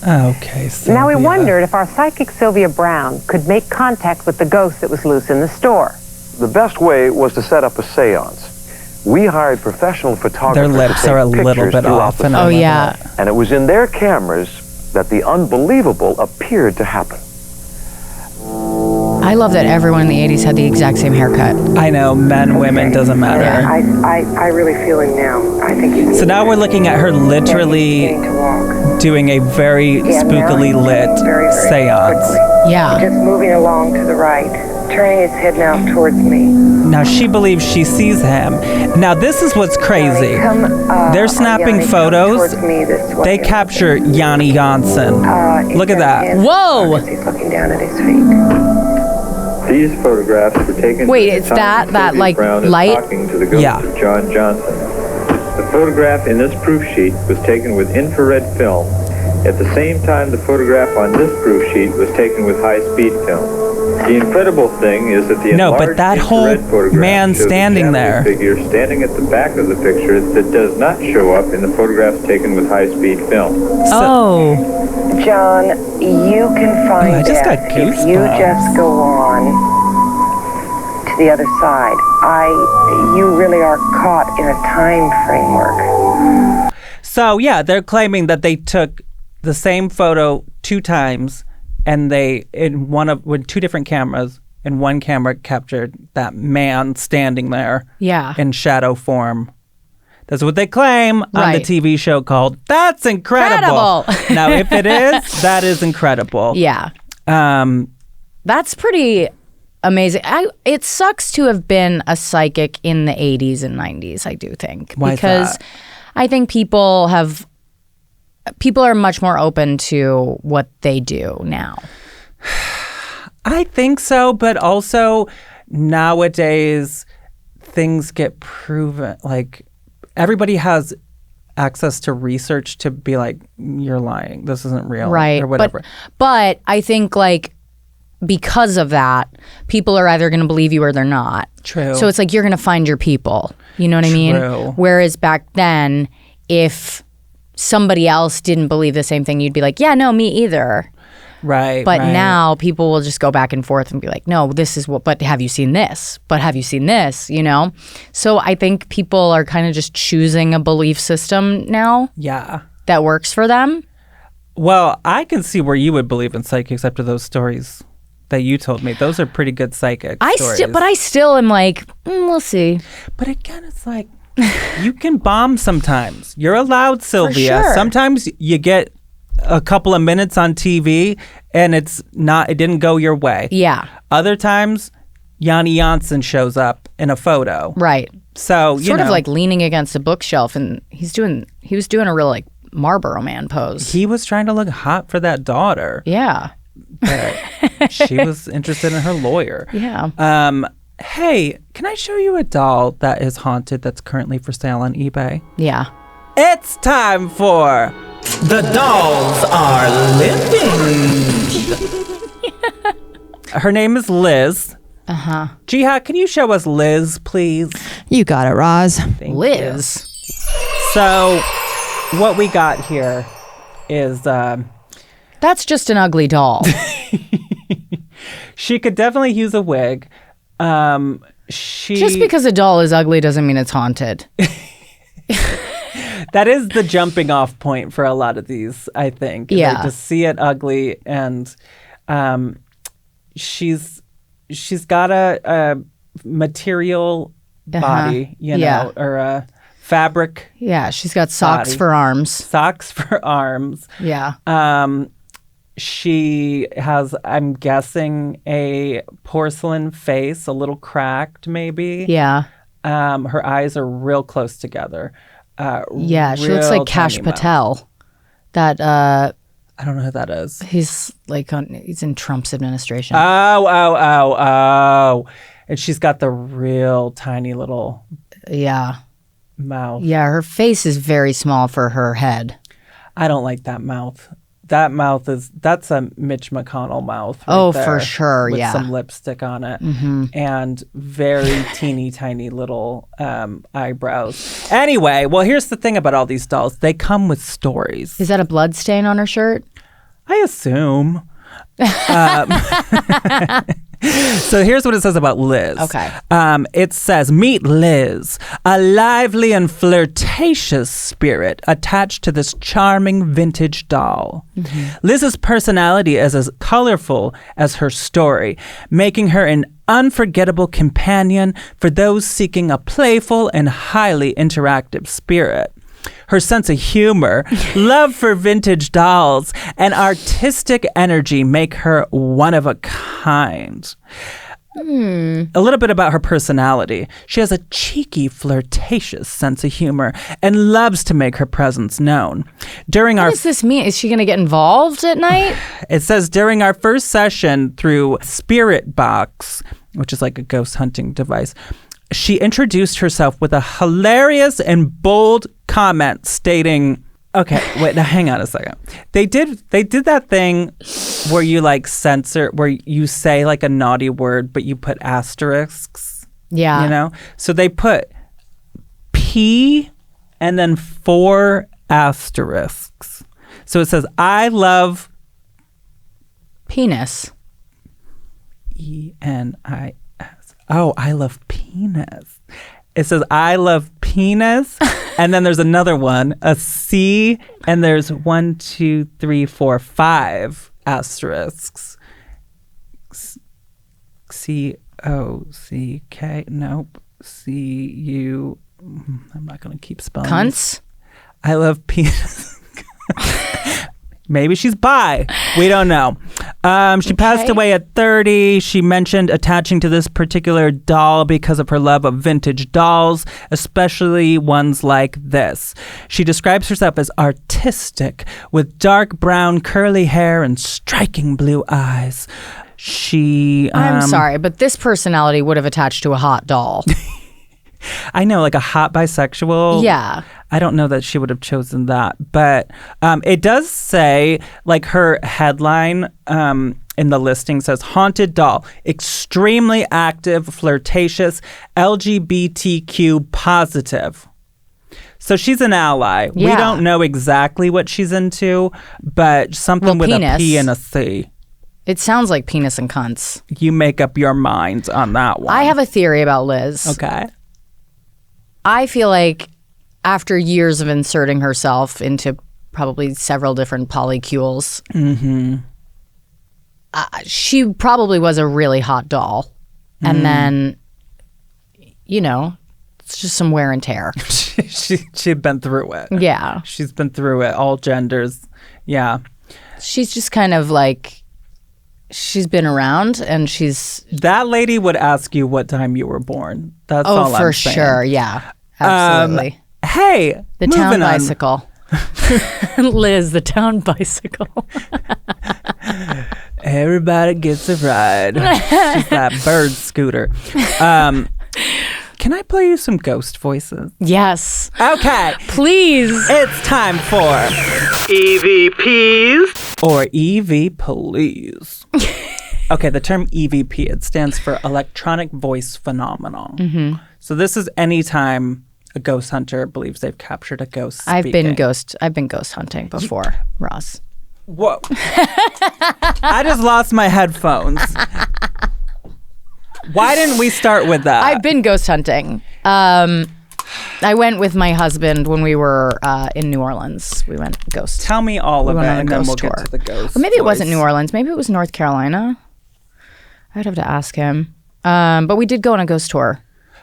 Okay, Sylvia. Now we wondered if our psychic Sylvia Brown could make contact with the ghost that was loose in the store. The best way was to set up a seance. We hired professional photographers Their lips to take are a little pictures bit throughout off. the And I Oh, love yeah. it. And it was in their cameras that the unbelievable appeared to happen. I love that everyone in the 80s had the exact same haircut. I know, men, women, doesn't matter. I really feel him now. I think he's... So now we're looking at her literally beginning to walk. doing a very spookily lit Very seance. quickly. Yeah. Just moving along to the right, turning his head now towards me. Now she believes she sees him. Now this is what's crazy. They're snapping Yanni, photos. come towards me this way. They capture Yanni Janssen. Look at that. Whoa! He's looking down at his feet. These photographs were taken. Wait, at the it's time that, Sylvia like, Brown is light? talking to the ghost Yeah. of John Johnson. The photograph in this proof sheet was taken with infrared film. At the same time, the photograph on this proof sheet was taken with high-speed film. The incredible thing is that the No, but enlarged that whole infrared photograph man shows a standing shadowy there. figure standing at the back of the picture that does not show up in the photographs taken with high-speed film. Oh. John, you can find I just got death if you goosebumps. just go on to the other side. You really are caught in a time framework. So yeah, they're claiming that they took the same photo 2 times, and they with 2 different cameras, and one camera captured that man standing there Yeah. in shadow form. That's what they claim on the Right. TV show called That's Incredible. Incredible. Now, if it is, that is incredible. Yeah. Um, That's pretty amazing. It sucks to have been a psychic in the 80s and 90s, I do think. Why is because that? I think people are much more open to what they do now. I think so, but also nowadays things get proven. Like everybody has access to research to be like, you're lying. This isn't real, Right. or whatever. But I think because of that, people are either going to believe you or they're not. True. So it's like you're going to find your people. You know what I mean? True. Whereas back then, if somebody else didn't believe the same thing, you'd be like, yeah, no, me either. Right. But right. now people will just go back and forth and be like, no, this is what, but have you seen this? But have you seen this? You know? So I think people are kind of just choosing a belief system now Yeah. that works for them. Well, I can see where you would believe in psychics after those stories that you told me. Those are pretty good psychic stories. But I still am like, we'll see. But again, it's like you can bomb sometimes. You're allowed, Sylvia. sure. Sometimes you get a couple of minutes on TV and it didn't go your way. Yeah. Other times, Yanni Janssen shows up in a photo. Right. So, Sort of like leaning against a bookshelf, and he was doing a real like Marlboro Man pose. he was trying to look hot for that daughter. Yeah. But she was interested in her lawyer. Yeah. Hey, can I show you a doll that is haunted that's currently for sale on eBay? Yeah. It's time for The Dolls Are Living. Her name is Liz. Uh-huh. Jiha, can you show us Liz, please? You got it, Roz. Thank Liz. you. So, what we got here is That's just an ugly doll. she could definitely use a wig. Just because a doll is ugly doesn't mean it's haunted. That is the jumping off point for a lot of these, I think. Yeah. They just see it ugly, and she's got a material body, you know, Yeah. or a fabric Yeah, she's got socks Body. for arms. socks for arms. Yeah. She has, I'm guessing, a porcelain face, a little cracked maybe. Yeah. Her eyes are real close together. Yeah, she looks real like Kash tiny mouth. Patel. That I don't know who that is. he's in Trump's administration. Oh. And she's got the real tiny little Yeah. mouth. Yeah, her face is very small for her head. I don't like that mouth. That mouth that's a Mitch McConnell mouth. Right Oh, there, for sure, with yeah. some lipstick on it. And very teeny tiny little eyebrows. Anyway, well, here's the thing about all these dolls. They come with stories. Is that a blood stain on her shirt? I assume. So here's what it says about Liz. Okay. It says, meet Liz, a lively and flirtatious spirit attached to this charming vintage doll. Liz's personality is as colorful as her story, making her an unforgettable companion for those seeking a playful and highly interactive spirit. Her sense of humor, love for vintage dolls, and artistic energy make her one of a kind. A little bit about her personality. She has a cheeky, flirtatious sense of humor and loves to make her presence known. What does this mean? Is she going to get involved at night? It says during our first session through Spirit Box, which is like a ghost hunting device, she introduced herself with a hilarious and bold comment stating, okay, wait, now hang on a second. They did that thing where you like censor, where you say like a naughty word, but you put asterisks. Yeah. You know? So they put P and then 4 asterisks. So it says, I love penis. E-N-I-S. Oh, I love penis. It says, I love penis. And then there's another one, a C, and there's 1, 2, 3, 4, 5 asterisks. C-O-C-K. Nope. C-U. I'm not going to keep spelling. Cunts? I love penis. Maybe she's bi. We don't know. She passed away at 30. She mentioned attaching to this particular doll because of her love of vintage dolls, especially ones like this. She describes herself as artistic, with dark brown curly hair and striking blue eyes. I'm sorry, but this personality would have attached to a hot doll. I know, like a hot bisexual. Yeah. I don't know that she would have chosen that. But it does say, like her headline in the listing says, haunted doll, extremely active, flirtatious, LGBTQ positive. So she's an ally. Yeah. We don't know exactly what she's into, but something with penis. a P and a C. It sounds like penis and cunts. You make up your mind on that one. I have a theory about Liz. Okay. I feel like after years of inserting herself into probably several different polycules, she probably was a really hot doll. And then, you know, it's just some wear and tear. She'd been through it. Yeah. She's been through it, all genders. Yeah. She's just kind of like, she's been around and she's... That lady would ask you what time you were born. That's all I'm saying. Oh, for sure. Yeah. Absolutely. Hey, The moving town on. bicycle. Liz, the town bicycle. Everybody gets a ride. She's that bird scooter. Can I play you some ghost voices? Yes. Okay. Please. It's time for EVPs or EV Police. Okay, the term EVP, it stands for electronic voice phenomenon. Mm-hmm. So this is anytime a ghost hunter believes they've captured a ghost speaking. I've been ghost hunting before, Roz. Whoa. I just lost my headphones. Why didn't we start with that? I've been ghost hunting. I went with my husband when we were in New Orleans. We went ghost. Tell me all of it, and then we'll tour. get to the ghost. Or maybe it wasn't voice. New Orleans. Maybe it was North Carolina. I'd have to ask him. But we did go on a ghost tour.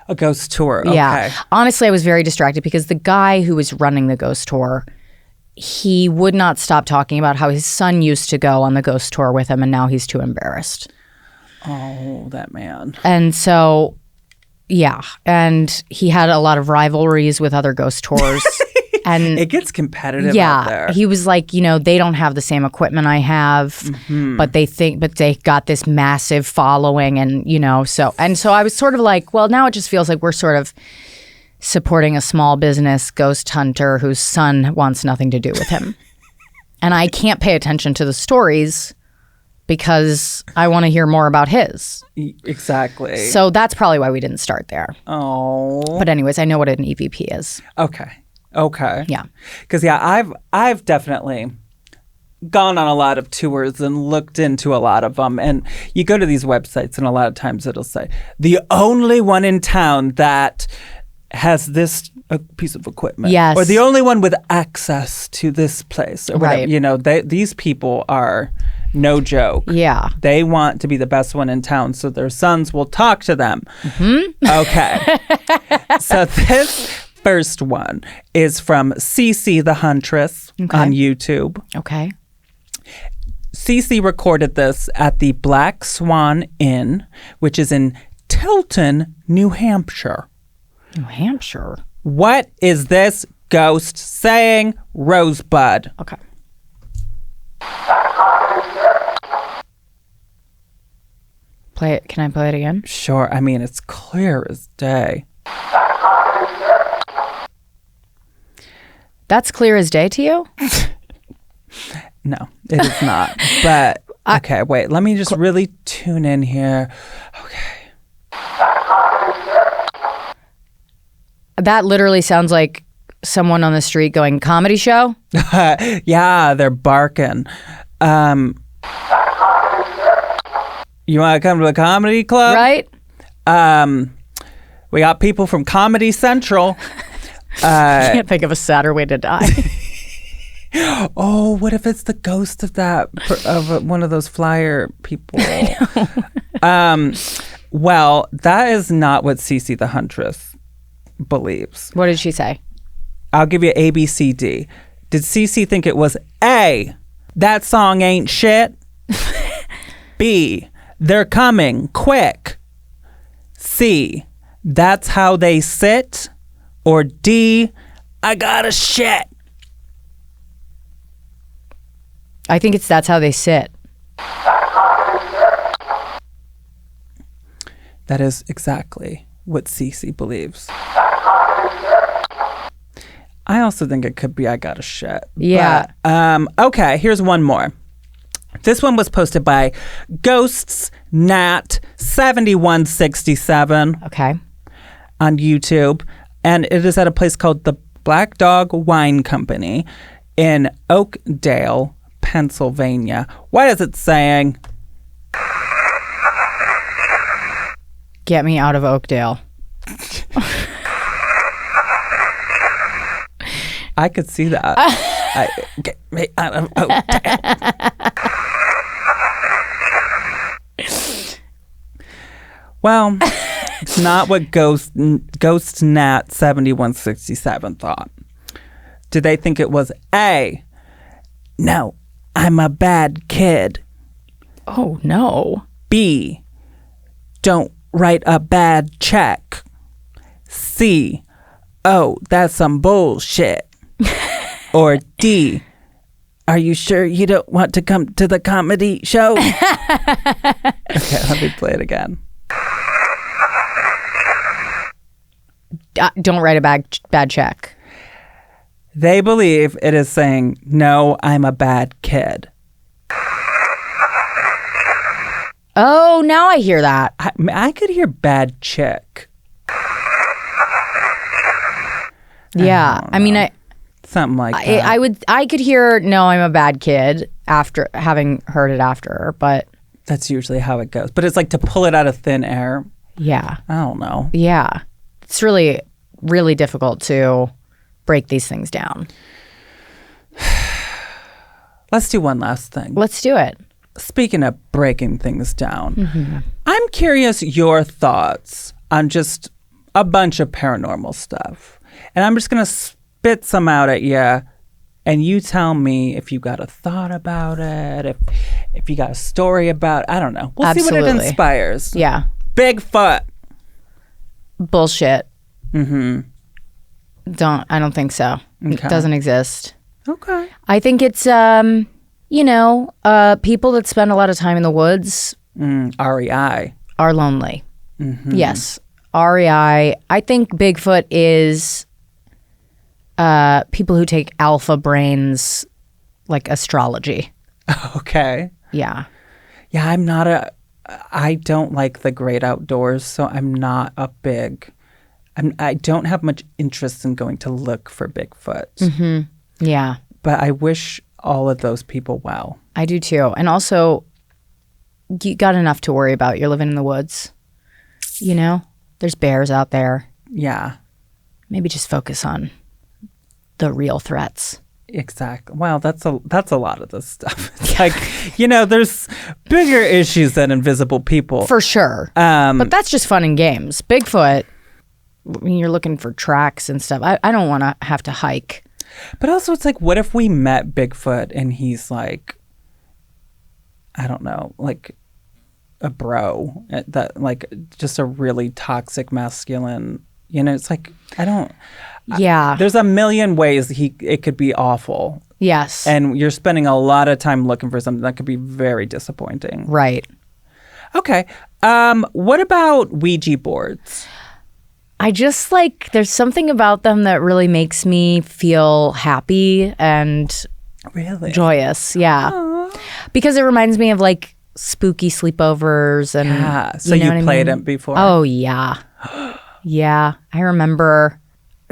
A ghost tour, okay. Yeah. Honestly, I was very distracted because the guy who was running the ghost tour, he would not stop talking about how his son used to go on the ghost tour with him and now he's too embarrassed. Oh, that man. And so, yeah. And he had a lot of rivalries with other ghost tours. And it gets competitive out there. He was like, you know, they don't have the same equipment I have, but they got this massive following, and you know, so I was sort of like, well, now it just feels like we're sort of supporting a small business ghost hunter whose son wants nothing to do with him. And I can't pay attention to the stories because I want to hear more about his. Exactly. So that's probably why we didn't start there. Oh. But anyways, I know what an EVP is. Okay. Yeah. Because I've definitely gone on a lot of tours and looked into a lot of them. And you go to these websites and a lot of times it'll say, the only one in town that has this piece of equipment. Yes. Or the only one with access to this place. Or whatever. Right. You know, these people are no joke. Yeah. They want to be the best one in town so their sons will talk to them. Mm-hmm. Okay. So this first one is from Cece the Huntress on YouTube. Okay. Cece recorded this at the Black Swan Inn, which is in Tilton, New Hampshire. New Hampshire. What is this ghost saying, Rosebud? Okay. Play it. Can I play it again? Sure. I mean, it's clear as day. That's clear as day to you? No, it is not. But, okay, wait. Let me just really tune in here. Okay. That literally sounds like someone on the street going, comedy show? Yeah, they're barking. You want to come to the comedy club? Right? We got people from Comedy Central. I can't think of a sadder way to die. Oh, what if it's the ghost of one of those flyer people? Well, that is not what Cece the Huntress believes. What did she say? I'll give you A, B, C, D. Did Cece think it was A, that song ain't shit? B, they're coming quick? C, that's how they sit? Or D, I got a shit? I think it's that's how they sit. That is exactly what Cece believes. I also think it could be I got a shit. Yeah. But, okay, here's one more. This one was posted by Ghosts Nat 7167 Okay. on YouTube, and it is at a place called the Black Dog Wine Company in Oakdale, Pennsylvania. What is it saying? Get me out of Oakdale. I could see that. Get me out of Oakdale. Well, it's not what Ghost Nat 7167 thought. Did they think it was A, no, I'm a bad kid? Oh, no. B, don't write a bad check? C, oh, that's some bullshit? Or D, are you sure you don't want to come to the comedy show? Okay, let me play it again. Don't write a bad check. They believe it is saying, no, I'm a bad kid. Oh, now I hear that. I could hear bad chick. Yeah. I mean, Something like that. I could hear, no, I'm a bad kid after having heard it after, but That's usually how it goes. But it's like to pull it out of thin air. yeah. I don't know. Yeah. It's really, really difficult to break these things down. Let's do one last thing. Let's do it. Speaking of breaking things down, I'm curious your thoughts on just a bunch of paranormal stuff. And I'm just going to spit some out at you, and you tell me if you got a thought about it, if you got a story about I don't know. We'll see what it Absolutely. inspires. Yeah. Bigfoot. Bullshit. Mm-hmm. I don't think so. Okay. It doesn't exist. Okay. I think it's, people that spend a lot of time in the woods REI. are lonely. Yes. REI. I think Bigfoot is people who take alpha brains like astrology. Okay. Yeah. Yeah, I don't like the great outdoors, so I'm not a big, I don't have much interest in going to look for Bigfoot. Yeah. But I wish all of those people well. I do too. And also, you got enough to worry about. You're living in the woods. You know, there's bears out there. Yeah. Maybe just focus on the real threats. Exactly. Wow, that's a lot of this stuff. It's like, you know, there's bigger issues than invisible people. For sure. But that's just fun and games. Bigfoot, when you're looking for tracks and stuff, I don't want to have to hike. But also it's like, what if we met Bigfoot and he's like, I don't know, like a bro, that like just a really toxic masculine, you know, it's like, I don't. Yeah. There's a million ways it could be awful. Yes. And you're spending a lot of time looking for something that could be very disappointing. Right. Okay. What about Ouija boards? I just like, there's something about them that really makes me feel happy and joyous. Yeah. Aww. Because it reminds me of like spooky sleepovers and yeah. So you played it before? Oh yeah. Yeah. I remember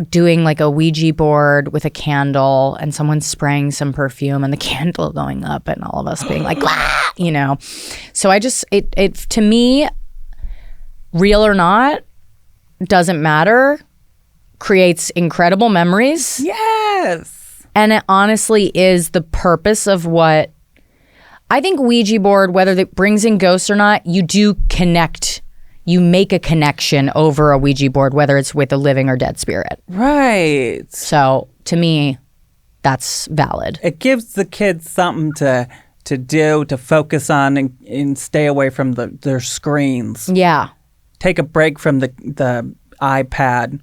doing like a Ouija board with a candle and someone spraying some perfume and the candle going up and all of us being like, "Wah!" You know. So I just, it to me, real or not, doesn't matter, creates incredible memories. Yes. And it honestly is the purpose of what I think Ouija board, whether it brings in ghosts or not, you do connect. You make a connection over a Ouija board, whether it's with a living or dead spirit. Right. So to me, that's valid. It gives the kids something to do, to focus on and stay away from their screens. Yeah. Take a break from the iPad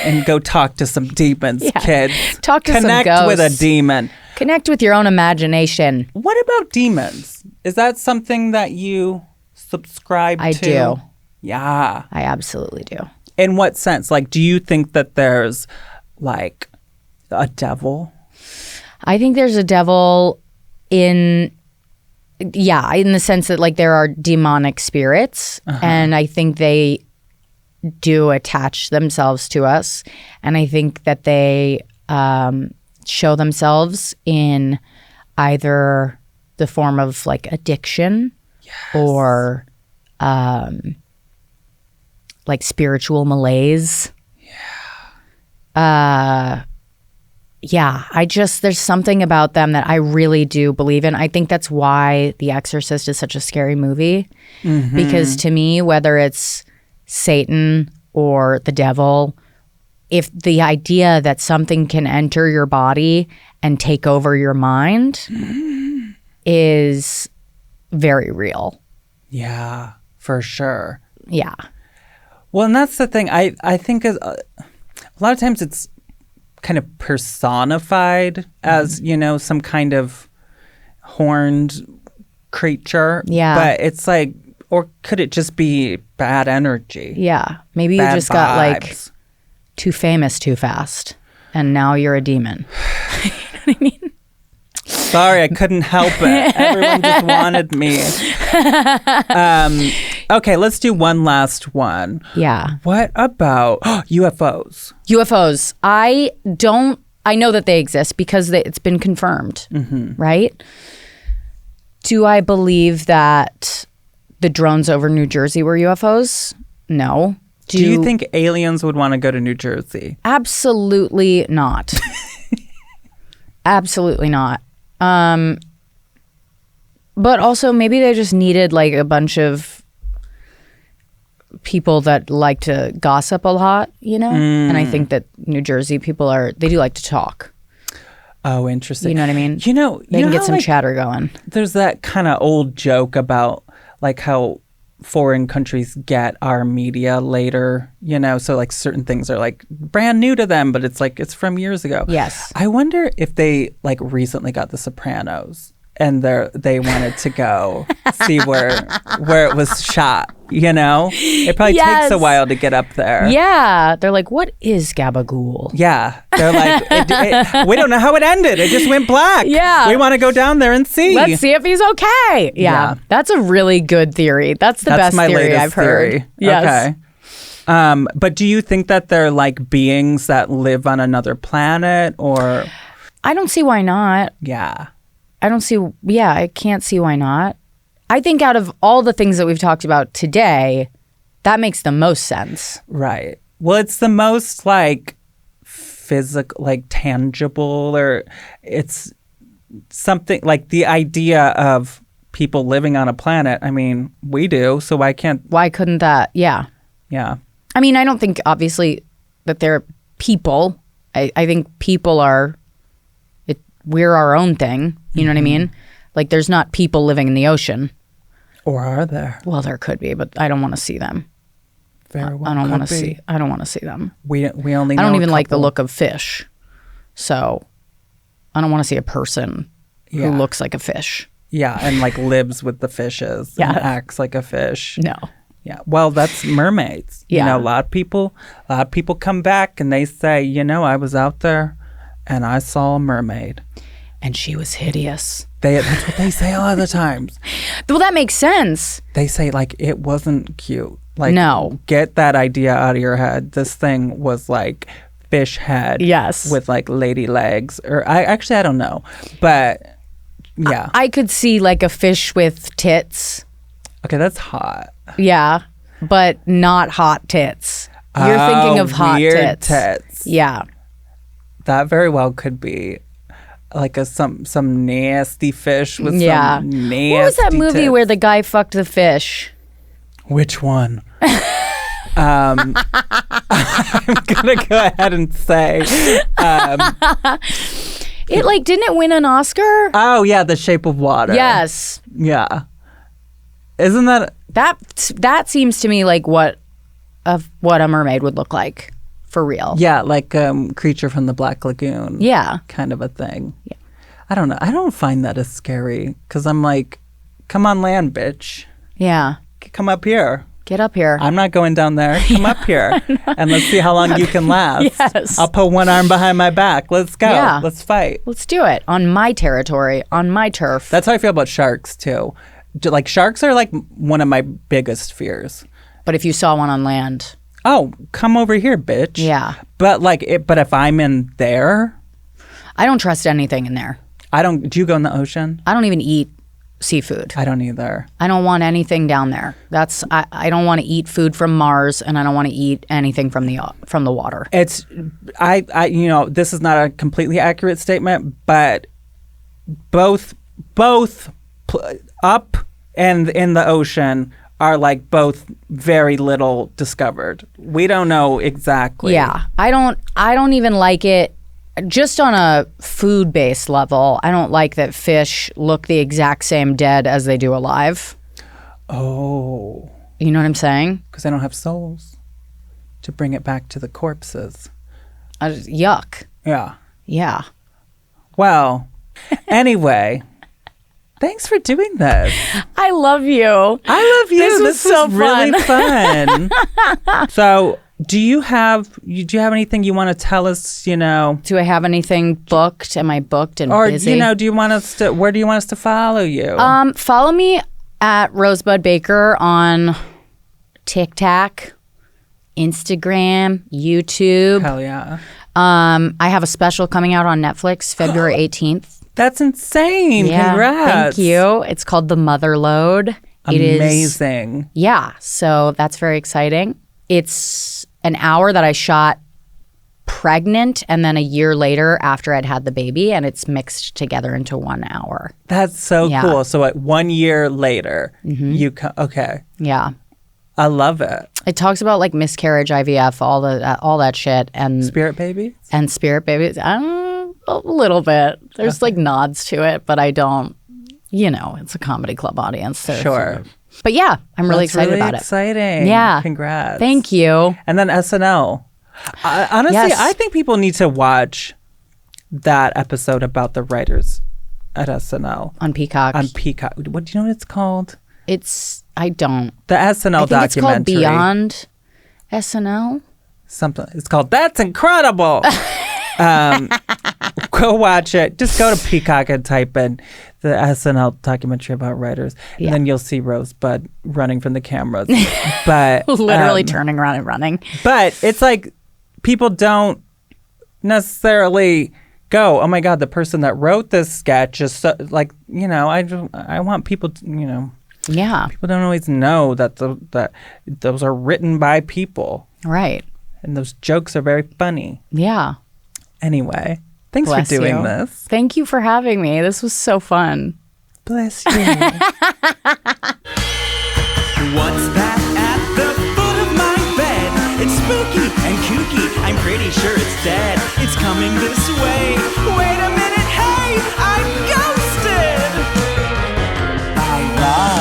and go talk to some demons, kids. Talk to Connect some ghosts. with a demon. Connect with your own imagination. What about demons? Is that something that you subscribe to? I do. Yeah. I absolutely do. In what sense? Like, do you think that there's like a devil? I think there's a devil in the sense that like there are demonic spirits, and I think they do attach themselves to us, and I think that they show themselves in either the form of like addiction or like spiritual malaise. There's something about them that I really do believe in. I think that's why The Exorcist is such a scary movie. Mm-hmm. Because to me, whether it's Satan or the devil, if the idea that something can enter your body and take over your mind is very real. Yeah, for sure. Yeah. Well, and that's the thing. I think a lot of times it's kind of personified as, you know, some kind of horned creature. Yeah. But it's like, or could it just be bad energy? Yeah. Maybe you Bad just got like vibes. too famous too fast and now you're a demon. You know what I mean? Sorry, I couldn't help it. Everyone just wanted me. Okay, let's do one last one. Yeah. What about UFOs? UFOs. I know that they exist because it's been confirmed, right? Do I believe that the drones over New Jersey were UFOs? No. Do you think aliens would want to go to New Jersey? Absolutely not. Absolutely not. But also maybe they just needed like a bunch of people that like to gossip a lot, you know? And I think that New Jersey people they do like to talk. Oh, interesting. You know what I mean? You know, They can get how, some like, chatter going. There's that kind of old joke about like how foreign countries get our media later, you know, so like certain things are like brand new to them, but it's like it's from years ago. Yes. I wonder if they like recently got The Sopranos and they wanted to go see where it was shot, you know? It probably takes a while to get up there. Yeah. They're like, what is Gabagool? Yeah. They're like, we don't know how it ended. It just went black. Yeah. We want to go down there and see. Let's see if he's okay. Yeah. That's a really good theory. That's the best my theory latest I've heard. theory. Yes. Okay. But do you think that they're like beings that live on another planet or? I don't see why not. Yeah. I can't see why not. I think out of all the things that we've talked about today, that makes the most sense. Right. Well, it's the most like physical, like tangible, or it's something like the idea of people living on a planet. I mean, we do, so why couldn't that? Yeah. Yeah. I mean, I don't think obviously that they're people. I think people we're our own thing. You know what I mean? Like there's not people living in the ocean. Or are there? Well, there could be, but I don't want to see them. Very well. I don't want to see. I don't want to see them. We only. Know I don't even like the look of fish, so I don't want to see a person who looks like a fish. Yeah, and like lives with the fishes and acts like a fish. No. Yeah. Well, that's mermaids. Yeah. You know, a lot of people come back and they say, you know, I was out there and I saw a mermaid. And she was hideous. That's what they say a lot of the times. Well, that makes sense. They say like it wasn't cute. Like, no. Get that idea out of your head. This thing was like fish head. Yes. With like lady legs. Or I don't know. But yeah. I could see like a fish with tits. Okay, that's hot. Yeah, but not hot tits. You're thinking of hot weird tits. Yeah. That very well could be like some nasty fish with some nasty What was that movie tits. where the guy fucked the fish? Which one? I'm gonna go ahead and say it like didn't it win an Oscar? Oh yeah, The Shape of Water. Yes. Yeah. Isn't that seems to me like what a mermaid would look like for real? Yeah, like Creature from the Black Lagoon. Yeah. Kind of a thing. Yeah. I don't know. I don't find that as scary because I'm like, come on land, bitch. Yeah. Come up here. Get up here. I'm not going down there. Come up here. And let's see how long you can last. Yes. I'll put one arm behind my back. Let's go. Yeah. Let's fight. Let's do it on my territory, on my turf. That's how I feel about sharks, too. Like, sharks are, like, one of my biggest fears. But if you saw one on land. Oh, come over here, bitch. Yeah. But, like, but if I'm in there. I don't trust anything in there. Do you go in the ocean? I don't even eat seafood. I don't either. I don't want anything down there. I don't want to eat food from Mars, and I don't want to eat anything from the water. It's this is not a completely accurate statement, but both up and in the ocean are like both very little discovered. We don't know exactly. Yeah, I don't even like it. Just on a food-based level, I don't like that fish look the exact same dead as they do alive. Oh. You know what I'm saying? Because they don't have souls to bring it back to the corpses. Yuck. Yeah. Yeah. Well, anyway, thanks for doing this. I love you. I love you. This was so really fun. So... Do you have anything you want to tell us, you know? Do I have anything booked? Am I booked and busy? Or, you know, where do you want us to follow you? Follow me at Rosebud Baker on TikTok, Instagram, YouTube. Hell yeah. I have a special coming out on Netflix February 18th. That's insane. Yeah, congrats. thank you. It's called The Mother Lode. Amazing. Yeah, so that's very exciting. It's an hour that I shot pregnant and then a year later after I'd had the baby, and it's mixed together into 1 hour. That's so cool. So 1 year later, okay. Yeah. I love it. It talks about like miscarriage, IVF, all that shit, and spirit babies. And spirit babies. A little bit. There's like nods to it, but I don't. You know, it's a comedy club audience. So sure. But yeah, I'm really excited about it. Exciting. Yeah. Congrats. Thank you. And then SNL. Honestly, Yes. I think people need to watch that episode about the writers at SNL. On Peacock. What do you know what it's called? I don't. The SNL I think it's called documentary. Beyond SNL. Something. It's called That's Incredible. Go watch it. Just go to Peacock and type in the SNL documentary about writers, and then you'll see Rosebud running from the cameras. But literally turning around and running. But it's like people don't necessarily go, oh my God, the person that wrote this sketch is so, like, I want people to, Yeah. people don't always know that that those are written by people. Right. And those jokes are very funny. Yeah. Anyway, thanks Bless for doing you. this. Thank you for having me. This was so fun. Bless you. What's that at the foot of my bed? It's spooky and kooky. I'm pretty sure it's dead. It's coming this way. Wait a minute, hey, I'm ghosted. I love